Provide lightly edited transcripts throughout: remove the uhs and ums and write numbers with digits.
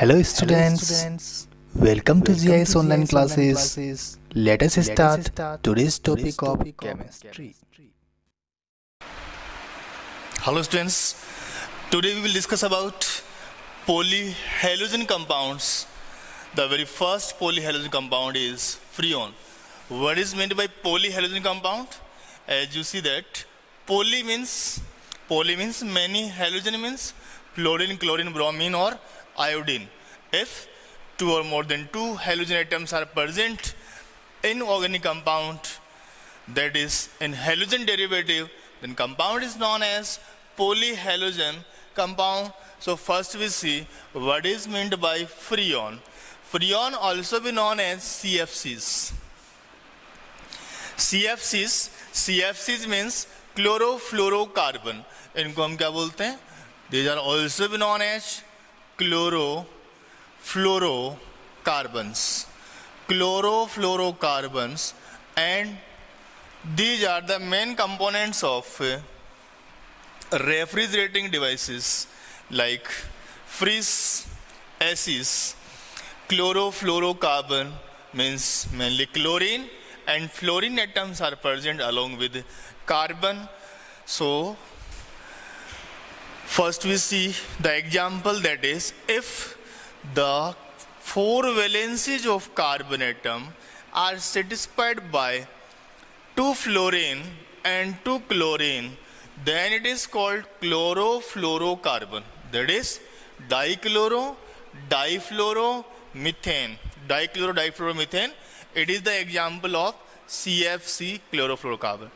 Hello students, welcome to GIS online classes. Let us start today's topic of chemistry. Hello students, today we will discuss about polyhalogen compounds. The very first polyhalogen compound is freon. What is meant by polyhalogen compound? As you see that poly means many, halogen means fluorine, chlorine, bromine or iodine. If two or more than two halogen atoms are present in organic compound, that is in halogen derivative, then compound is known as polyhalogen compound. So first we see what is meant by freon. Freon also be known as CFCs. CFCs means chlorofluorocarbon. इनको हम क्या बोलते हैं? These are also be known as chlorofluorocarbons. Chlorofluorocarbons, and these are the main components of refrigerating devices like fridge, ACs. Chlorofluorocarbon means mainly chlorine and fluorine atoms are present along with carbon. So first we see the example, that is if the four valencies of carbon atom are satisfied by two fluorine and two chlorine, then it is called chlorofluorocarbon. That is dichloro, difluoromethane. Dichloro, difluoromethane. It is the example of CFC, chlorofluorocarbon.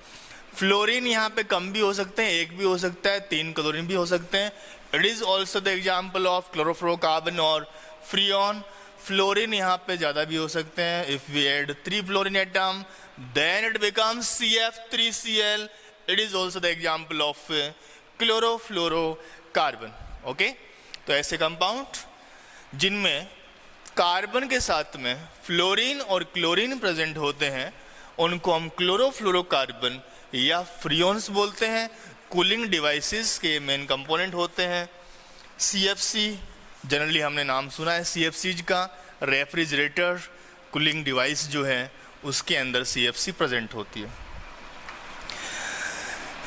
Fluorine यहाँ पे कम भी हो सकते हैं, एक भी हो सकता है, तीन क्लोरीन भी हो सकते हैं. It is also the example of chlorofluorocarbon और फ्रीऑन. फ्लोरीन यहाँ पे ज्यादा भी हो सकते हैं. If we add 3 fluorine atom then it becomes CF3Cl. It is also the example of chlorofluorocarbon. Okay, तो ऐसे कंपाउंड जिनमें कार्बन के साथ में फ्लोरीन और क्लोरीन प्रेजेंट होते हैं उनको हम क्लोरोफ्लोरोकार्बन या फ्रीऑन्स बोलते हैं. कूलिंग डिवाइसेस के मेन कंपोनेंट होते हैं. CFC जनरली हमने नाम सुना है CFCs का. रेफ्रिजरेटर कूलिंग डिवाइस जो है उसके अंदर CFC प्रेजेंट होती है.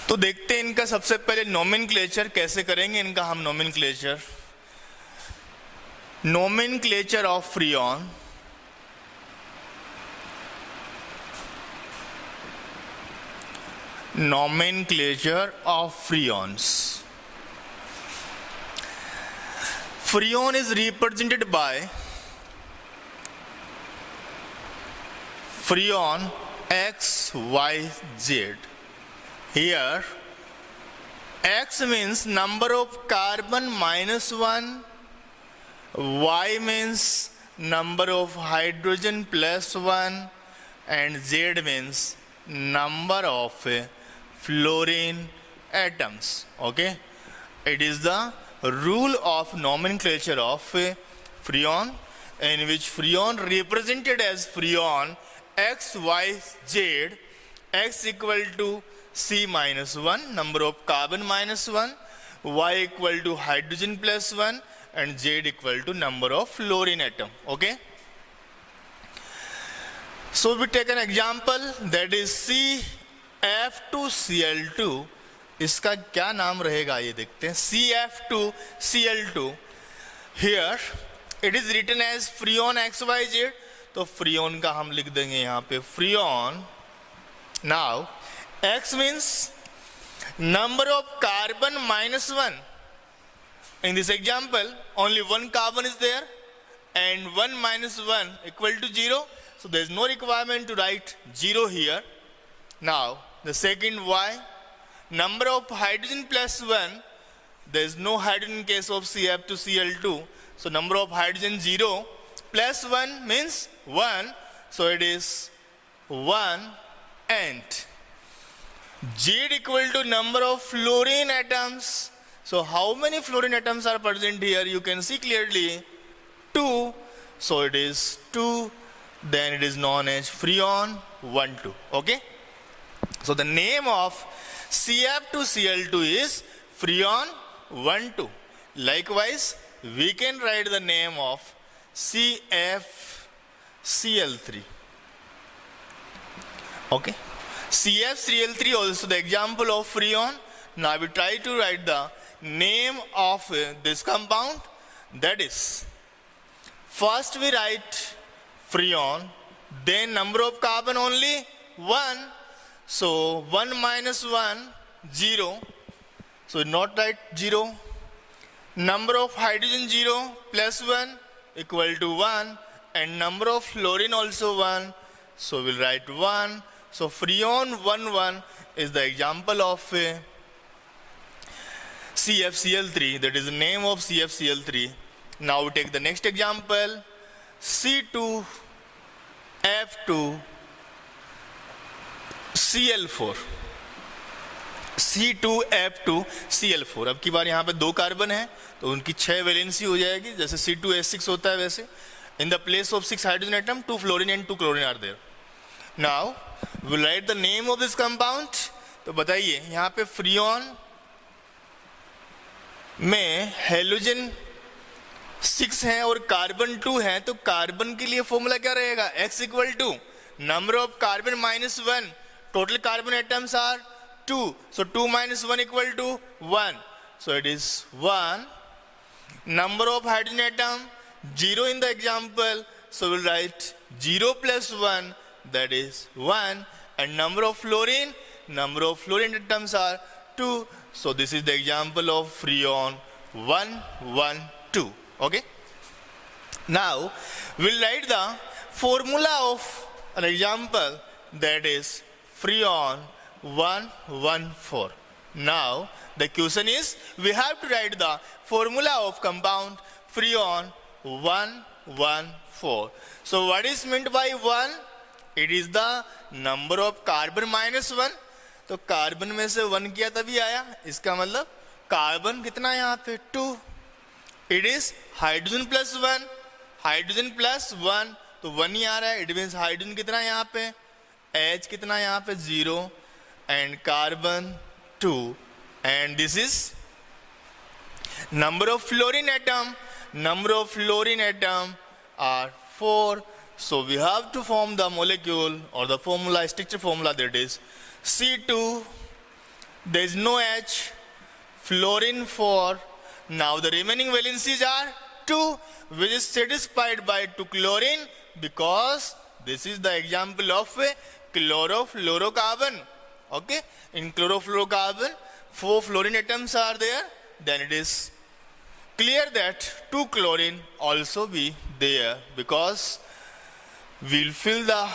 तो देखते हैं इनका सबसे पहले नोमेनक्लेचर कैसे करेंगे. इनका हम nomenclature of freon. Nomenclature of freons. Freon is represented by freon X, Y, Z. Here X means number of carbon -1, Y means number of hydrogen +1, and Z means number of fluorine atoms. Okay, it is the rule of nomenclature of freon, in which freon represented as freon X, Y, Z. X equal to C-1, number of carbon -1, Y equal to hydrogen +1, and Z equal to number of fluorine atom. Okay, so we take an example, that is CF2Cl2. इसका क्या नाम रहेगा ये देखते हैं. CF2Cl2. Here it is written as freon XYZ. तो freon का हम लिख देंगे यहाँ पे freon. Now X means number of carbon -1. In this example only one carbon is there and 1 - 1 equal to 0. So there is no requirement to write 0 here. Now the second Y, number of hydrogen +1. There is no hydrogen in case of CF2Cl2. So number of hydrogen 0 +1 means 1. So it is 1, and Z equal to number of fluorine atoms. So how many fluorine atoms are present here? You can see clearly 2. So it is 2. Then it is known as freon 1,2. Okay, so the name of CF2Cl2 is freon 1,2. Likewise we can write the name of CFCl3. Okay, CFCl3 also the example of freon. Now we try to write the name of this compound. That is, first we write freon, then number of carbon only 1. So 1 minus 1, 0. So not write 0. Number of hydrogen 0 plus 1 equal to 1. And number of fluorine also 1. So we'll write 1. So freon 1,1 is the example of CFCl3. That is the name of CFCl3. Now we take the next example. C2F2Cl4. C2F2Cl4. अब की बार यहाँ पे 2 carbon है तो उनकी 6 valency हो जाएगी, जैसे C2H6 होता है वैसे. In the place of 6 hydrogen atom, 2 fluorine and 2 chlorine are there. Now we'll write the name of this compound. तो बताइए यहाँ पे फ्रियोन में हेलोजन 6 है और कार्बन 2 है, तो कार्बन के लिए फॉर्मूला क्या रहेगा? X equal to number of carbon minus 1. Total carbon atoms are 2. So 2 minus 1 equal to 1. So it is 1. Number of hydrogen atom 0 in the example. So we'll write 0 plus 1, that is 1. And number of fluorine atoms are 2. So this is the example of freon 1,1,2. Okay. Now we'll write the formula of an example, that is freon 1,1,4. Now the question is, we have to write the formula of compound freon 1,1,4. So what is meant by 1? It is the number of carbon minus 1. तो carbon में से 1 किया तभी आया, इसका मतलब carbon कितना यहाँ पे 2. It is hydrogen plus 1, hydrogen plus 1 तो 1 ही आ रहा है. इट मीन्स हाइड्रोजन कितना यहाँ पे, H कितना यहाँ पे 0 and carbon 2. And this is number of fluorine atom are 4. So we have to form the molecule or the formula, structure formula, that is C2, there is no H, fluorine 4. Now the remaining valencies are 2, which is satisfied by 2 chlorine, because this is the example of a chlorofluorocarbon. Okay, in chlorofluorocarbon 4 fluorine atoms are there, then it is clear that 2 chlorine also be there, because we'll fill the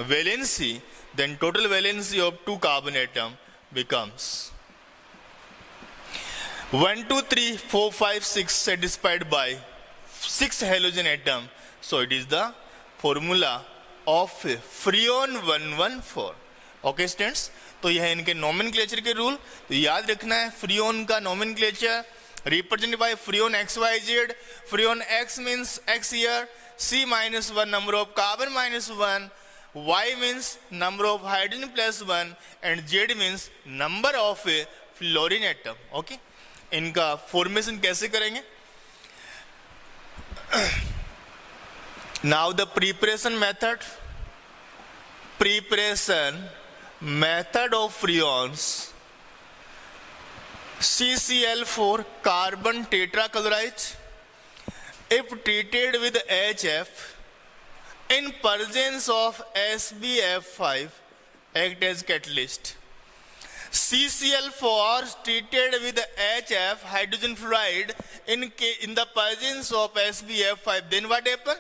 valency, then total valency of 2 carbon atom becomes 1, 2, 3, 4, 5, 6 satisfied by 6 halogen atom. So it is the formula of freon 1,1,4. Okay students, तो यह है इनके nomenclature के rule. तो याद रखना है Freon का nomenclature represented by freon XYZ. Freon X means X here, C minus 1 number of carbon minus 1, Y means number of hydrogen plus 1, and Z means number of fluorine atom. Okay, इनका formation कैसे करेंगे? Now the preparation method of freons. CCl4 carbon tetrachloride, if treated with HF in presence of SbF5, act as catalyst. CCl4 treated with HF hydrogen fluoride in the presence of SbF5, then what happen?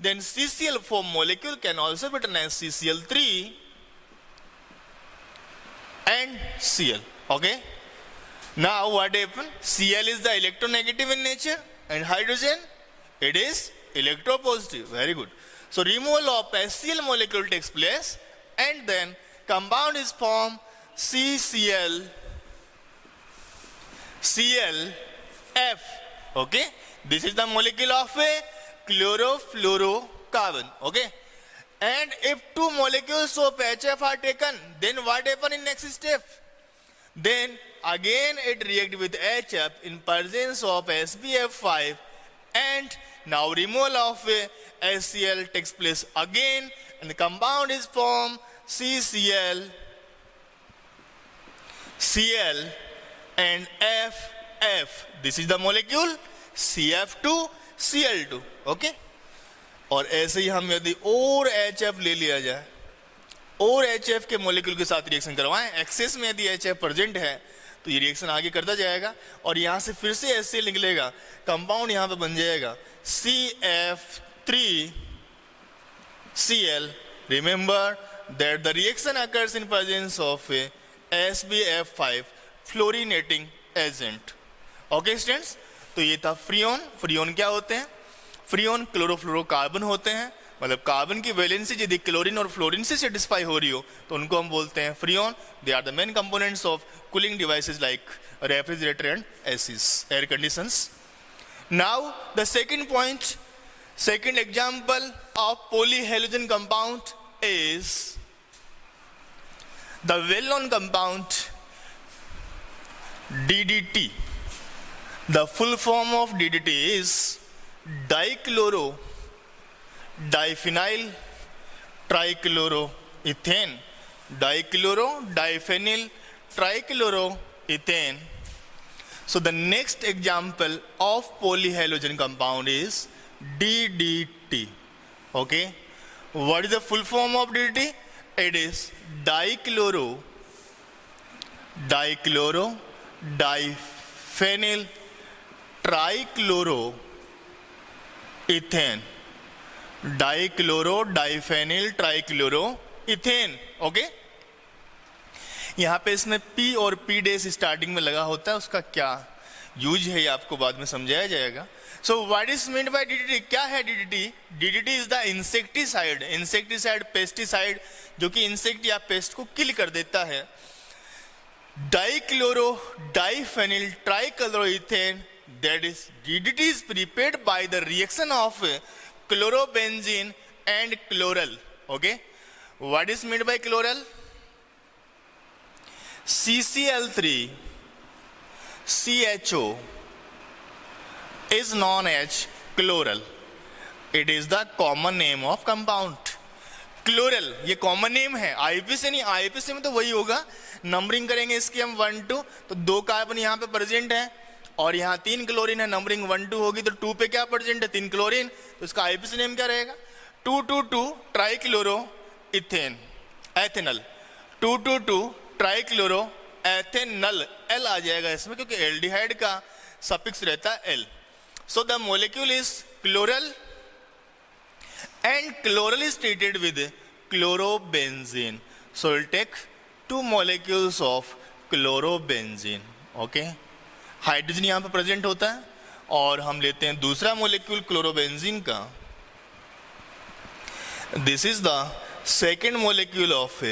Then CCl4 molecule can also be written as CCl3 and Cl. Okay. Now what happened? Cl is the electronegative in nature, and hydrogen, it is electropositive. Very good. So removal of HCl molecule takes place, and then compound is formed CCl, ClF. Okay. This is the molecule of a chlorofluorocarbon. Okay. And if 2 molecules of HF are taken, then what happen in next step? Then again it react with HF in presence of SbF5 and now removal of HCl takes place again and the compound is formed CCl, Cl and FF. This is the molecule CF2Cl2. Okay और ऐसे ही हम यदि और HF ले लिया जाए और HF के मोलिक्यूल के साथ रिएक्शन करवाएं, एक्सेस में यदि HF प्रेजेंट है तो ये रिएक्शन आगे करता जाएगा और यहाँ से फिर से HCl निकलेगा, कंपाउंड यहाँ पे बन जाएगा CF3Cl. Remember that the reaction occurs in presence of a SbF5 fluorinating agent. Okay students, तो ये था फ्रियोन. फ्रियोन क्या होते हैं? फ्रियोन क्लोरोफ्लोरोकार्बन होते हैं, मतलब कार्बन की वैलेंसी यदि क्लोरीन और फ्लोरीन से सेटिस्फाई हो रही हो तो उनको हम बोलते हैं freon. They are the main components of cooling devices like refrigerator and ACs, air conditions. Now the second point, second example of polyhalogen compound is the well-known compound DDT. The full form of DDT is dichloro diphenyl trichloroethane. Dichloro diphenyl trichloroethane. So the next example of polyhalogen compound is DDT. Okay, what is the full form of DDT? It is dichloro diphenyl trichloroethane. Dichloro diphenyl trichloroethane. Okay, यहाँ पे इसमें P और P dash starting में लगा होता है, उसका क्या यूज है ये आपको बाद में समझाया जाएगा. So what is meant by DDT? क्या है DDT? DDT is the insecticide, pesticide जो कि इंसेक्ट या पेस्ट को किल कर देता है. Dichloro diphenyl trichloroethane, that is DDT is prepared by the reaction of chlorobenzene and chloral. Okay, what is meant by chloral? CCl3 CHO is known as chloral. It is the common name of compound. Chloral ये common name है, IUPAC नहीं, IUPAC में तो वही होगा. Numbering करेंगे इसकी हम 1 2, तो 2 कार्बन यहाँ पे प्रेजेंट है और यहाँ 3 क्लोरीन है. नंबरिंग 1 2 होगी तो 2 पे क्या प्रेजेंट है? 3 क्लोरीन. तो इसका IUPAC नेम क्या रहेगा? 222 ट्राइक्लोरोइथेन एथेनल. 222 ट्राइक्लोरो एथेनल, L आ जाएगा इसमें क्योंकि एल्डिहाइड का सफिक्स रहता है L. So the molecule is chloral and chloral is treated with chlorobenzene. So we'll take 2 molecules of chlorobenzene. Okay, hydrogen यहाँ पे प्रेजेंट होता है और हम लेते हैं दूसरा मोलेक्यूल क्लोरोबेंजीन का. This is the second molecule of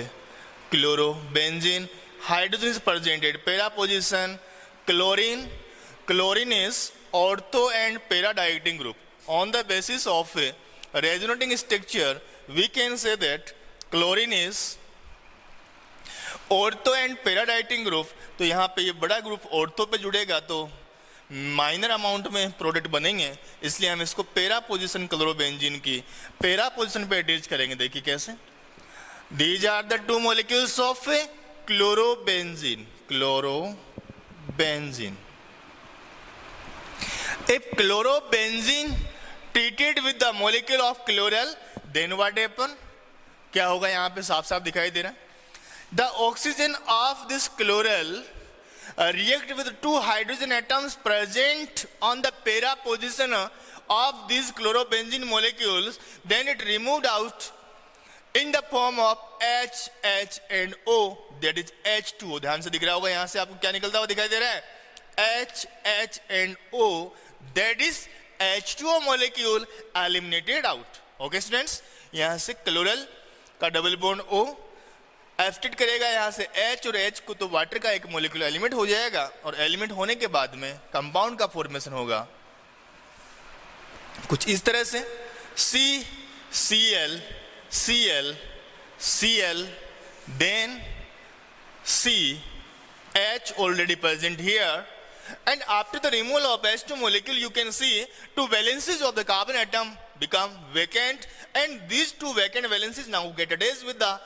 chlorobenzene. Hydrogen is presented para position chlorine. Chlorine is ortho and para dieting group. On the basis of a resonating structure, we can say that chlorine is ortho and para dieting group. तो यहाँ पे ये बड़ा group ortho पे जुड़ेगा तो minor amount में product बनेंगे, इसलिए हम इसको पैरा पोजीशन क्लोरोबेंजीन की पैरा पोजीशन पे अटैच करेंगे. देखिए कैसे. These are the 2 molecules of chlorobenzene. Chlorobenzene. If chlorobenzene treated with the molecule of chloral, then what happen? क्या होगा? यहाँ पे साफ साफ दिखाई दे रहा है. The oxygen of this chloral react with 2 hydrogen atoms present on the para position of these chlorobenzene molecules. Then it removed out in the form of HH and O, that is H2O. ध्यान से दिख रहा होगा यहाँ से आपको क्या निकलता हुआ दिखाई दे रहा है? HH and O, that is H2O molecule eliminated out. Okay students, यहाँ से chloral का डबल बॉन्ड O एब्स्टिट करेगा यहाँ से H और H को, तो वाटर का एक मोलिक्यूल एलिमेंट हो जाएगा और एलिमेंट होने के बाद में कंपाउंड का फॉर्मेशन होगा कुछ इस तरह से. C Cl Cl Cl, then C H already present here, and after the removal of H2 molecule, you can see two valencies of the carbon atom become vacant, and these two vacant valencies now get attached with the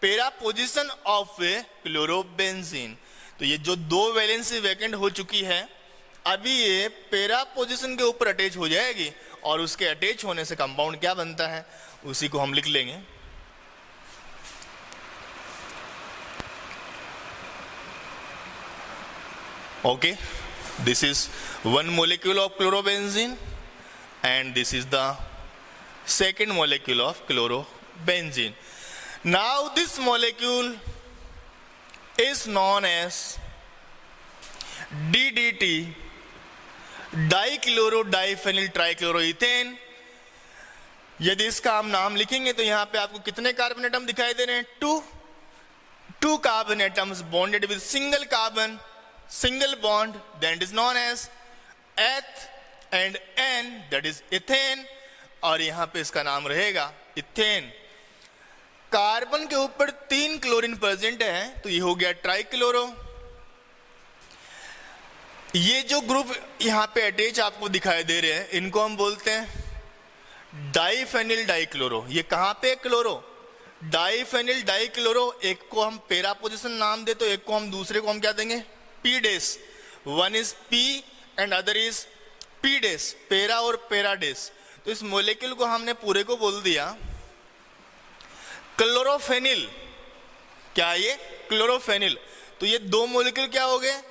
para position of a chlorobenzene. तो ये जो दो valency vacant हो चुकी है, अभी ये para position के ऊपर अटैच हो जाएगी, और उसके अटैच होने से कंपाउंड क्या बनता है उसी को हम लिख लेंगे. Okay, this is one molecule of chlorobenzene and this is the second molecule of chlorobenzene. Now this molecule is known as DDT, dichloro-diphenyl trichloroethane. यदि इसका हम नाम लिखेंगे तो यहाँ पे आपको कितने कार्बन एटम दिखाई दे रहे हैं? two carbon atoms bonded with single bond, that is known as H and N, that is ethane, और यहाँ पे इसका नाम रहेगा इथेन. कार्बन के ऊपर 3 क्लोरीन प्रेजेंट है, तो ये हो गया ट्राइक्लोरो. ये जो ग्रुप यहाँ पे अटैच आपको दिखाई दे रहे हैं, इनको हम बोलते हैं डाइफेनिल डाइक्लोरो. ये कहाँ पे क्लोरो? Diphenyl dichloro. एक को हम पैरा पोजीशन नाम दे तो एक को हम दूसरे को हम क्या देंगे? P dash. One is P and other is P dash, para और पैरा डेस. तो इस मोलेक्यूल को हमने पूरे को बोल दिया क्लोरोफेनिल. क्या ये? क्लोरोफेनिल. तो ये दो मोलेक्यूल क्या हो गए?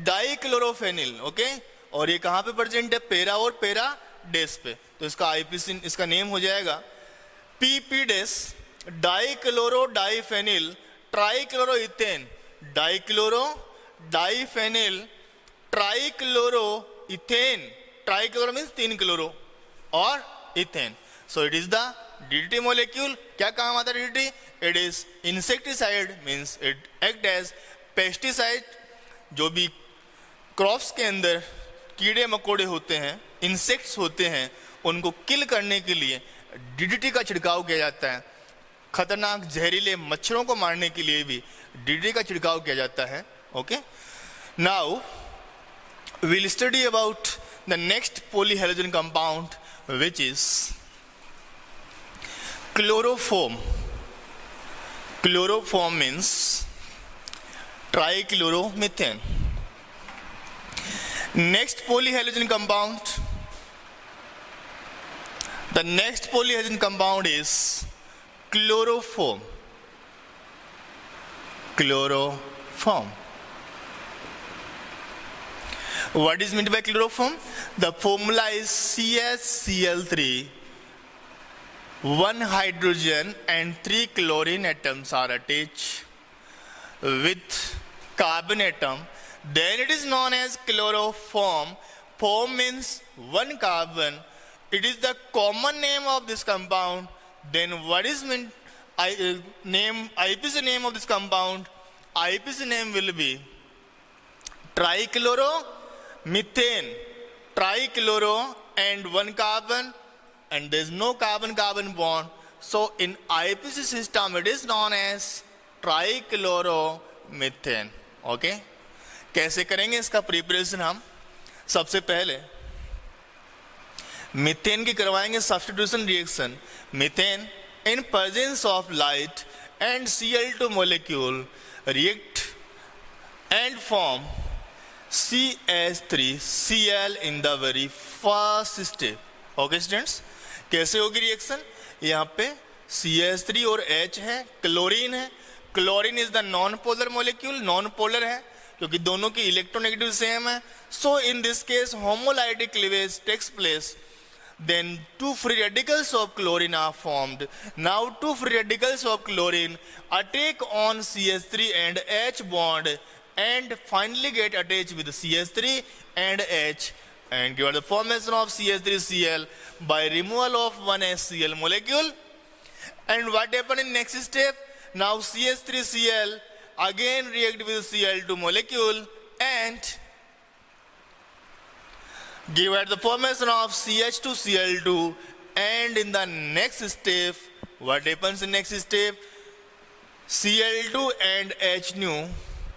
डाइक्लोरोफेनिल. ओके, और ये कहां पे प्रेजेंट है? पैरा और पैरा डेस पे. तो इसका आईपीसी, इसका नेम हो जाएगा पीपी डेस, dichloro diphenyl trichloroethane. Dichloro diphenyl trichloro ethane. Trichloro means 3 chloro और ethane. So it is the DDT molecule. क्या काम आता है DDT? It is insecticide, means it act as pesticide. जो भी क्रॉप्स के अंदर कीड़े मकोड़े होते हैं, इंसेक्ट्स होते हैं, उनको किल करने के लिए DDT का छिड़काव किया जाता है. खतरनाक जहरीले मच्छरों को मारने के लिए भी DDT का छिड़काव किया जाता है. Okay, now we'll study about the next polyhalogen compound, which is chloroform. Chloroform means trichloromethane. Next polyhalogen compound. The next polyhalogen compound is chloroform. Chloroform. What is meant by chloroform? The formula is CaCl3. 1 hydrogen and 3 chlorine atoms are attached with carbon atom. Then it is known as chloroform. Form means 1 carbon. It is the common name of this compound. Then what is meant IPC name of this compound? IPC name will be trichloromethane. Trichloro and 1 carbon, and there is no carbon-carbon bond. So in IPC system it is known as trichloromethane. Okay, कैसे करेंगे इसका preparation? हम सबसे पहले methane की करवाएंगे substitution reaction. Methane in presence of light and Cl2 molecule react and form CH3Cl in the very first step. Okay students, कैसे होगी रिएक्शन? यहाँ पे CH3 और H है, क्लोरीन है. Chlorine is the non polar molecule. Non polar है क्योंकि दोनों की इलेक्ट्रोनेगेटिव सेम है. So in this case homolytic cleavage takes place. Then 2 free radicals of chlorine are formed. Now 2 free radicals of chlorine attack on CH3 and H bond and finally get attached with CH3 and H and give the formation of CH3Cl by removal of 1 HCl molecule. And what happened in next step? Now CH3Cl again react with Cl2 molecule and give at the formation of CH2Cl2. And in the next step, what happens in next step? Cl2 and H nu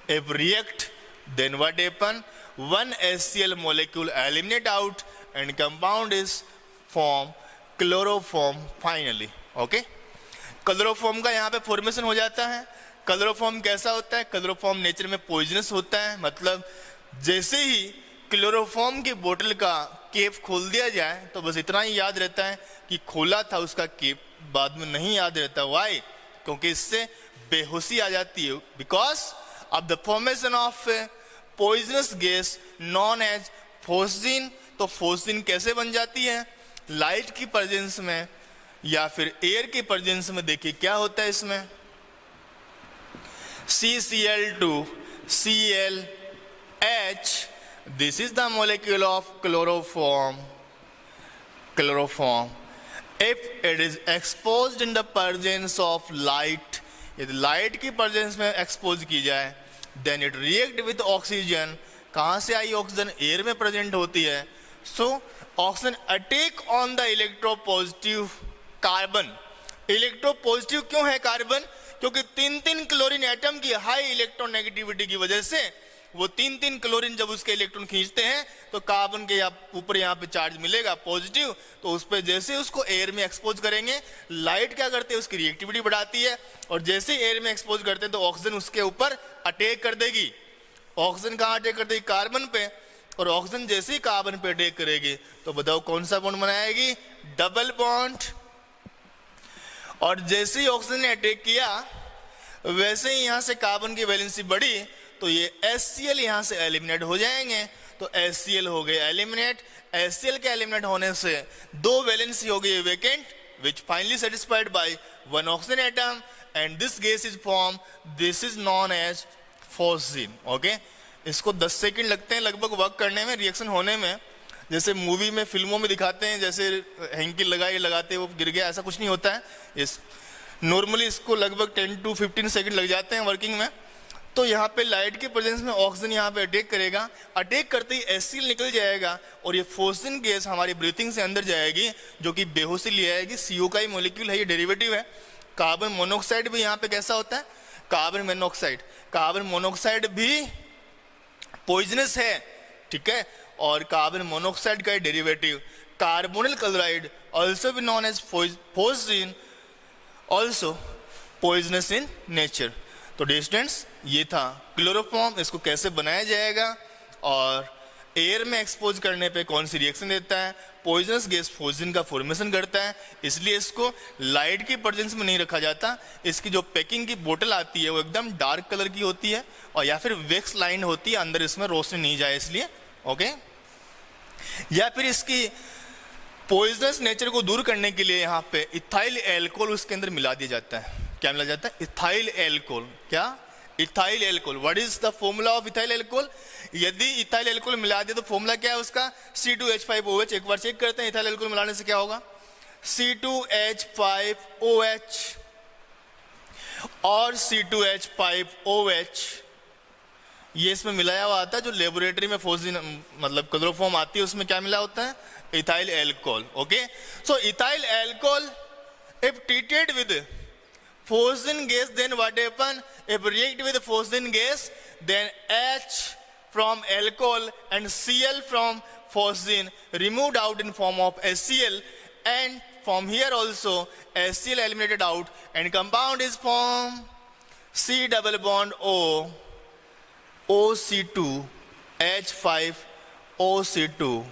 if react, then what happen? one HCl molecule eliminate out and compound is form chloroform finally. Okay, chloroform का यहाँ पे formation हो जाता है. Chloroform कैसा होता है? Chloroform nature में पॉइजनस होता है. मतलब जैसे ही क्लोरोफॉर्म की बोतल का केप खोल दिया जाए तो बस इतना ही याद रहता है कि खोला था उसका केप, बाद में नहीं याद रहता. वाई? क्योंकि इससे बेहोशी आ जाती है. Because of the formation of poisonous gas known as phosgene. तो फोस्जिन कैसे बन जाती है? लाइट की प्रेजेंस में या फिर एयर की प्रेजेंस में. देखिए क्या होता है इसमें, CCl2 ClH. This is the molecule of chloroform. If it is exposed in the presence of light, यदि लाइट की प्रेजेंस में एक्सपोज की जाए, then it react with oxygen. कहाँ से आई ऑक्सीजन? एयर में प्रेजेंट होती है. So oxygen attack on the electropositive carbon. Electropositive क्यों है कार्बन? क्योंकि 3 क्लोरीन एटम की हाई इलेक्ट्रोनेगेटिविटी की वजह से वो 3 क्लोरीन जब उसके इलेक्ट्रॉन खींचते हैं तो कार्बन के ऊपर यहाँ पे चार्ज मिलेगा पॉजिटिव. तो उस पर जैसे उसको एयर में एक्सपोज करेंगे, लाइट क्या करते हैं? उसकी रिएक्टिविटी बढ़ाती है. और जैसे एयर में एक्सपोज करते हैं तो ऑक्सीजन उसके ऊपर अटैक कर देगी. ऑक्सीजन कहाँ अटैक कर देगी? कार्बन पे. और ऑक्सीजन जैसे ही कार्बन पे अटैक करेगी तो बताओ कौन सा बॉन्ड बनाएगी? Double bond. और जैसे ही ऑक्सीजन ने अटैक किया वैसे ही यहाँ से कार्बन की वैलेंसी बढ़ी तो ये HCl यहाँ से एलिमिनेट हो जाएंगे. तो HCl हो गए एलिमिनेट. HCl के एलिमिनेट होने से 2 वैलेंसी हो गई vacant, which finally satisfied by 1 oxygen atom and this gas is form. This is known as phosgene. Okay, इसको 10 सेकंड लगते हैं लगभग वर्क करने में, रिएक्शन होने में. जैसे मूवी में फिल्मों में दिखाते हैं, जैसे हैंकी लगाते वो गिर गया, ऐसा कुछ नहीं होता है. इस नॉर्मली इसको लगभग 10 to 15 सेकंड लग जाते हैं वर्किंग में. तो यहाँ पे लाइट के प्रेजेंस में ऑक्सीजन यहाँ पे अटैक करेगा. अटैक करते ही HCl निकल जाएगा और ये फोस्जिन गैस हमारी ब्रीथिंग से अंदर जाएगी, जो कि बेहोशी ले आएगी. CO का ही मॉलिक्यूल है, ये डेरिवेटिव है. कार्बन मोनोऑक्साइड भी यहाँ पे कैसा होता है? Carbon monoxide. कार्बन मोनोऑक्साइड भी पॉइजनस है, ठीक है. और कार्बन मोनोऑक्साइड का डेरिवेटिव कार्बोनिल क्लोराइड ऑल्सो भी known as phosgene, also poisonous in nature. तो डियर स्टूडेंट्स, ये था क्लोरोफॉर्म. इसको कैसे बनाया जाएगा और एयर में एक्सपोज करने पे कौन सी रिएक्शन देता है. पॉइजनस गैस फोस्जिन का फॉर्मेशन करता है, इसलिए इसको लाइट की प्रेजेंस में नहीं रखा जाता. इसकी जो पैकिंग की बोतल आती है वो एकदम डार्क कलर की होती है और या फिर वैक्स लाइन होती है, अंदर इसमें रोशनी नहीं जाए इसलिए. ओके, या फिर इसकी पॉइजनस नेचर को दूर करने के लिए यहाँ पे इथाइल एल्कोहल उसके अंदर मिला दिया जाता है. क्या मिला जाता है? Ethyl alcohol. क्या? Ethyl alcohol. What is the formula of ethyl alcohol? यदि इथाइल एल्कोहल मिला दिया तो फॉर्मूला क्या है उसका? C2H5OH. एक बार चेक करते हैं इथाइल एल्कोहल मिलाने से क्या होगा. C2H5OH और C2H5OH ये इसमें मिलाया हुआ आता है. जो लेबोरेटरी में फोस्जिन मतलब क्लोरोफॉर्म आती है उसमें क्या मिला होता है? Ethyl alcohol. Okay, so ethyl alcohol if treated with phosgene gas, then what happen? If react with phosgene gas, then H from alcohol and Cl from phosgene removed out in form of HCl, and from here also HCl eliminated out and compound is formed C double bond O OC2 H5 OC2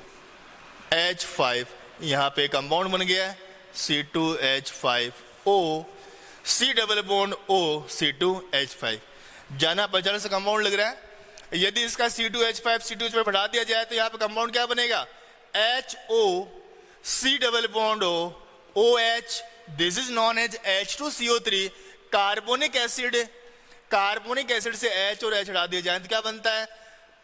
H5. यहाँ पे compound बन गया C2H5O C double bond O C2H5. जाना पहचान से compound लग रहा है. यदि इसका C2H5 C2H5 हटा दिया जाए तो यहाँ पे कंपाउंड क्या बनेगा? HO C double bond O OH. This is known as H2CO3. Carbonic acid. Carbonic acid से H और H हटा दिया जाए तो क्या बनता है?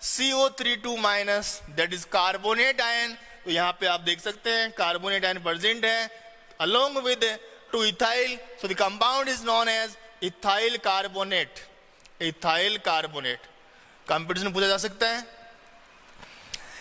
CO3 minus, that is carbonate ion. तो यहाँ पे आप देख सकते हैं कार्बोनेट आयन प्रेजेंट है along with 2 ethyl. So the compound is known as ethyl carbonate. ethyl carbonate. Competition पूछा जा सकता है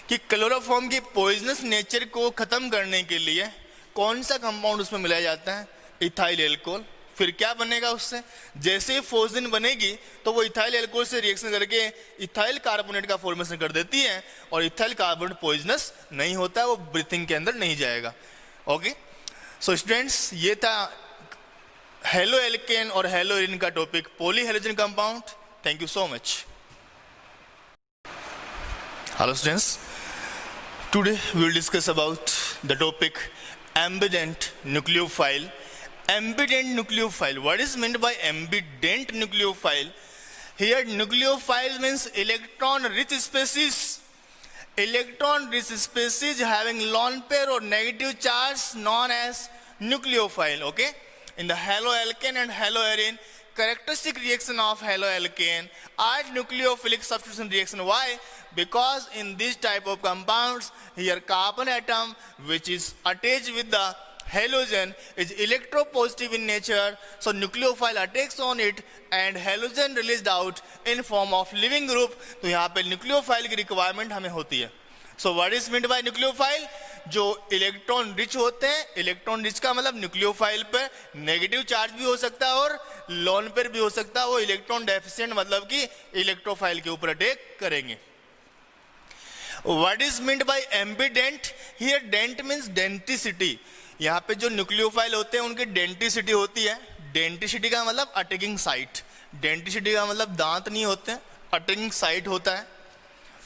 कि क्लोरोफॉर्म की पॉइजनस नेचर को खत्म करने के लिए कौन सा कंपाउंड उसमें मिलाया जाता है? Ethyl alcohol. फिर क्या बनेगा उससे, जैसे ही फोर्जिन बनेगी तो वो इथाइल एल्कोहल से रिएक्शन करके इथाइल कार्बोनेट का फॉर्मेशन कर देती है, और इथाइल कार्बोनेट पॉइजनस नहीं होता है, वो ब्रीथिंग के अंदर नहीं जाएगा। ओके, सो स्टूडेंट्स, ये था हेलो एल्केन और हेलो एरिन का topic, poly halogen compound. Thank you so much. Hello students, today we will discuss about the topic ambident nucleophile. Ambident nucleophile, what is meant by ambident nucleophile? Here nucleophile means electron rich species, electron rich species having lone pair or negative charge known as nucleophile. Okay, in the haloalkane and haloarine, characteristic reaction of haloalkane are nucleophilic substitution reaction. Why? Because in this type of compounds, here carbon atom which is attached with the halogen is electropositive in nature, so nucleophile attacks on it and halogen released out in form of living group. तो यहाँ पे nucleophile की requirement हमें होती है। So what is meant by nucleophile? जो electron rich होते हैं, इलेक्ट्रॉन रिच का मतलब न्यूक्लियोफाइल पर नेगेटिव चार्ज भी हो सकता है और लोन पर भी हो सकता है, वो इलेक्ट्रॉन डेफिशिएंट मतलब कि इलेक्ट्रोफाइल के ऊपर अटैक करेंगे। What is meant by ambident? Here dent means denticity. यहाँ पे जो न्यूक्लियोफाइल होते हैं उनकी डेंटिसिटी होती है। डेंटिसिटी का मतलब अटैकिंग साइट, डेंटिसिटी का मतलब दांत नहीं होते हैं, अटैकिंग साइट होता है।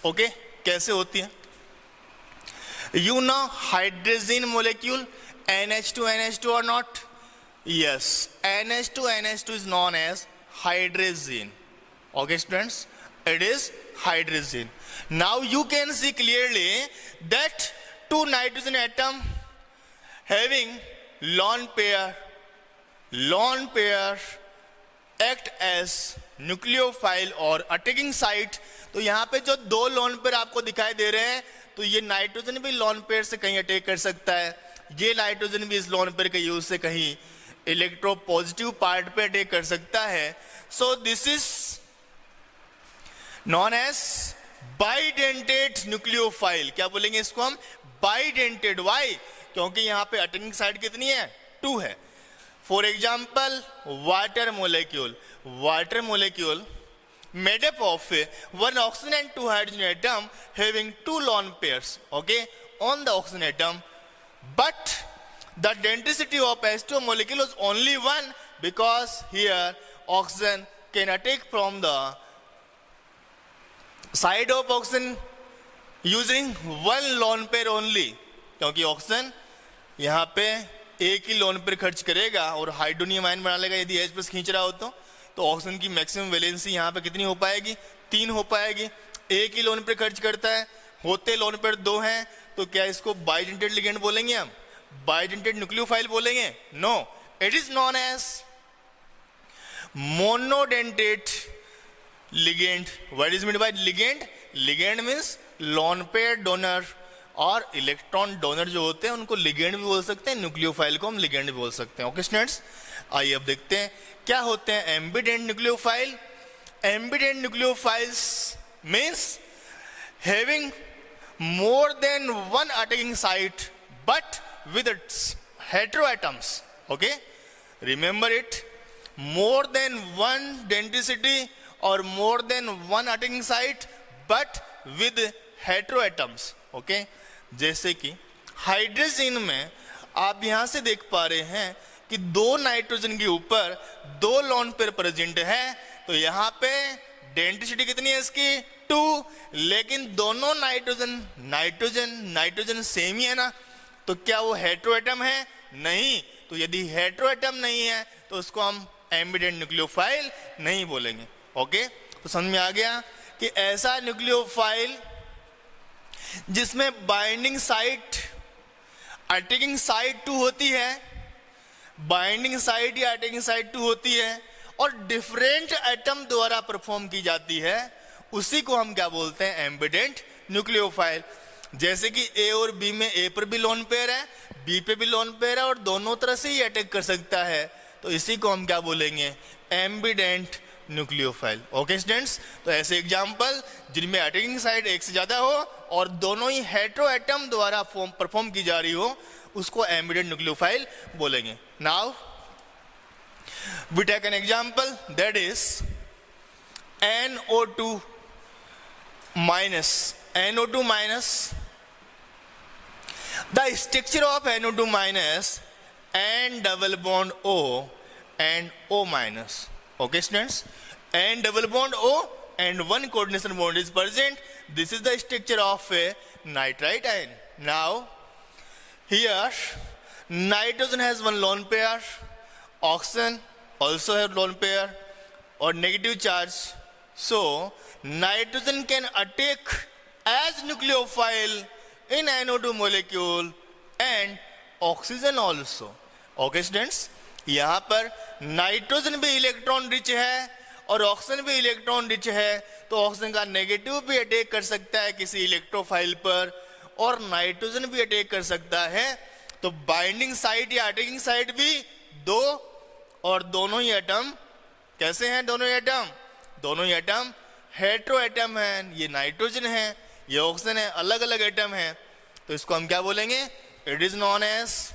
ओके, कैसे होती है? You know hydrazine molecule NH2 or not? Yes, NH2 is known as hydrazine. Okay students, it is hydrazine. Now you can see clearly that two nitrogen atom having lone pair act as nucleophile और attacking site। तो यहाँ पे जो दो lone pair आपको दिखाई दे रहे हैं, तो ये नाइट्रोजन भी लोन पेयर से कहीं अटैक कर सकता है, ये नाइट्रोजन भी इस लोन पेयर के यूज से कहीं इलेक्ट्रो पॉजिटिव पार्ट पे अटैक कर सकता है। So this is known as bidentate nucleophile. क्या बोलेंगे इसको हम? बाइडेंटेड। वाई? क्योंकि यहाँ पे अटैकिंग साइड कितनी है? 2 है। For example water molecule made up of one oxygen and 2 hydrogen atom having 2 lone pairs, okay, on the oxygen atom, but the denticity of H2 molecule is only 1 because here oxygen can attack from the side of oxygen using 1 lone pair only, क्योंकि oxygen यहाँ पे एक ही lone pair खर्च करेगा और hydronium ion बना लेगा यदि H+ खींच रहा हो तो ऑक्सीजन की मैक्सिमम वैलेंसी यहाँ पे कितनी हो पाएगी? 3 हो पाएगी। एक ही लोन पेयर खर्च करता है, होते लोन पेयर 2 हैं, तो क्या इसको बाइडेंटेड लिगेंड बोलेंगे हम? बाइडेंटेड न्यूक्लियोफाइल बोलेंगे? No, it is known as monodentate ligand. What is mean by ligand? Ligand means lone pair donor, और इलेक्ट्रॉन डोनर जो होते हैं उनको लिगेंड भी बोल सकते हैं, न्यूक्लियोफाइल को हम लिगेंड भी बोल सकते हैं। ओके स्टूडेंट्स, आइए अब देखते हैं क्या होते हैं ambident nucleophile. Ambident nucleophiles means having more than 1 attacking site but with its heteroatoms. Okay, remember it, more than 1 denticity or more than 1 attacking site but with heteroatoms. Okay, जैसे कि hydrogen में आप यहां से देख पा रहे हैं कि 2 नाइट्रोजन के ऊपर 2 लोन पेयर प्रेजेंट है, तो यहाँ पे डेंसिटी कितनी है इसकी? 2, लेकिन दोनों नाइट्रोजन सेम ही है ना, तो क्या वो हेटेरोएटम है? नहीं। तो यदि हेटेरोएटम नहीं है तो उसको हम एम्बिडेंट न्यूक्लियोफाइल नहीं बोलेंगे। ओके, तो समझ में आ गया कि ऐसा न्यूक्लियोफाइल जिसमें बाइंडिंग साइट अटैकिंग साइट 2 होती है, बाइंडिंग साइट या अटैकिंग साइट 2 होती है और डिफरेंट एटम द्वारा परफॉर्म की जाती है, उसी को हम क्या बोलते हैं? Ambident nucleophile. जैसे कि ए और बी में ए पर भी लोन पेयर है, बी पे भी लोन पेयर है और दोनों तरह से ही अटैक कर सकता है, तो इसी को हम क्या बोलेंगे? Ambient nucleophile. ओके स्टूडेंट्स, तो ऐसे एग्जांपल जिनमें अटैकिंग साइड एक से ज्यादा हो और दोनों ही हेटेरो एटम द्वारा परफॉर्म की जा रही हो, उसको एम्बिडेंट न्यूक्लियोफाइल बोलेंगे। Now We take an example, that is NO2 minus. NO2 minus, the structure of NO2 minus N double bond O and O minus. Okay students, N double bond O and one coordination bond is present. This is the structure of a nitrite ion. Now here nitrogen has one lone pair, oxygen also have lone pair or negative charge. So nitrogen can attack as nucleophile in NO2 molecule and oxygen also. Okay students, यहाँ पर nitrogen भी electron rich है और oxygen भी electron rich है, तो oxygen का negative भी अटैक कर सकता है किसी इलेक्ट्रोफाइल पर और नाइट्रोजन भी अटैक कर सकता है. तो बाइंडिंग साइट या अटैकिंग साइट भी दो, और दोनों ही एटम कैसे हैं? दोनों ही एटम हेटेरो एटम है. ये नाइट्रोजन है, ये ऑक्सीजन है, अलग अलग एटम है. तो इसको हम क्या बोलेंगे? It is known as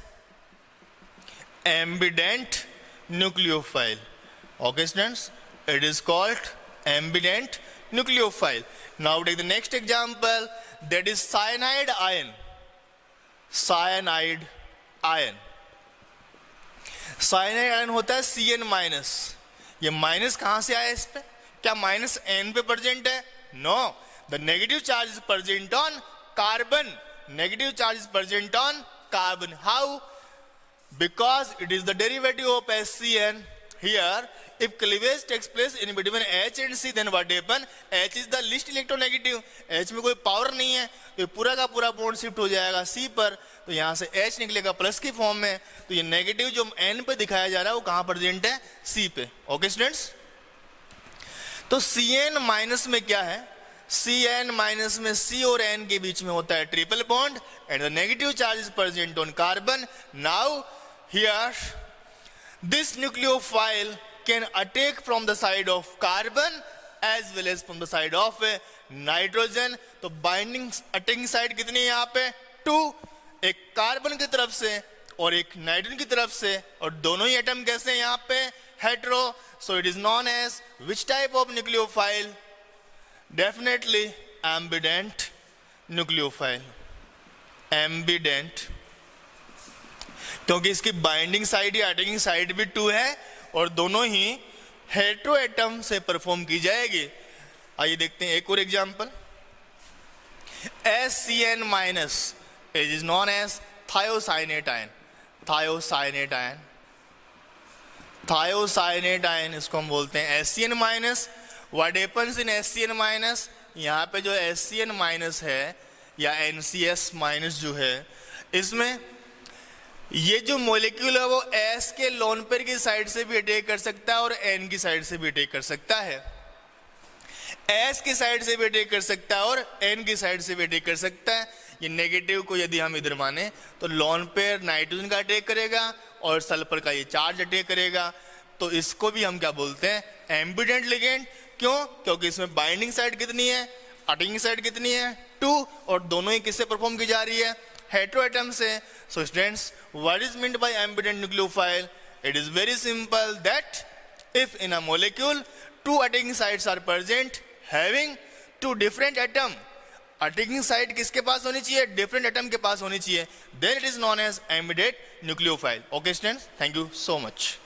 ambident nucleophile. Okay students, it is called ambident nucleophile. Now take the next example, that is cyanide ion. Cyanide ion होता है Cn माइनस. ये माइनस कहां से आया इस पे? क्या माइनस N पे प्रेजेंट है? No, the negative charge is present on carbon. Negative charge is present on carbon. How? Because it is the derivative of HCN. Here, if cleavage takes place in between H and C, then what happen? H is the least electronegative. H में कोई power नहीं है, तो पूरा का पूरा bond shift हो जाएगा C पर, तो यहाँ से H निकलेगा प्लस की फॉर्म में. तो ये नेगेटिव जो N पे दिखाया जा रहा है वो कहाँ प्रेजेंट है? C पे. ओके स्टूडेंट्स, तो Cn माइनस में क्या है? Cn माइनस में C और N के बीच में होता है triple bond and the negative charge is present on carbon. Now here this nucleophile can attack from the side of carbon as well as from the side of nitrogen. तो binding attacking site कितनी है यहाँ पे? 2. एक carbon की तरफ से और एक नाइट्रोजन की तरफ से, और दोनों ही एटम कैसे हैं यहाँ पे? Hetero. So it is known as which type of nucleophile? Definitely ambident nucleophile. Ambident, क्योंकि इसकी बाइंडिंग साइड या अटैकिंग साइड भी 2 है और दोनों ही हेटेरो एटम से परफॉर्म की जाएगी. आइए देखते हैं एक और example. HCN minus is known as thiocyanate ion. Thiocyanate ion, thiocyanate ion इसको हम बोलते हैं HCN minus. What happens in HCN minus? यहाँ पे जो HCN माइनस है या NCS माइनस जो है, इसमें ये जो मॉलिक्यूल है वो S के लोन पेयर की साइड से भी अटैक कर सकता है और N की साइड से भी अटैक कर सकता है. S की साइड से भी अटैक कर सकता है और N की साइड से भी अटैक कर सकता है. ये नेगेटिव को यदि हम इधर माने तो लोन पेयर नाइट्रोजन का अटैक करेगा और सल्फर का ये चार्ज अटैक करेगा. तो इसको भी हम क्या बोलते हैं? Ambient ligand. क्यों? क्योंकि इसमें बाइंडिंग साइड कितनी है, अटैकिंग साइड कितनी है? 2, और दोनों ही किससे परफॉर्म की जा रही है? हेटेरो एटम से. So students, what is meant by ambident nucleophile? It is very simple that if in a molecule 2 attacking sites are present having 2 different atom, attacking site किसके पास होनी चाहिए? Different atom के पास होनी चाहिए. Then it is known as ambident nucleophile. Okay students, thank you so much.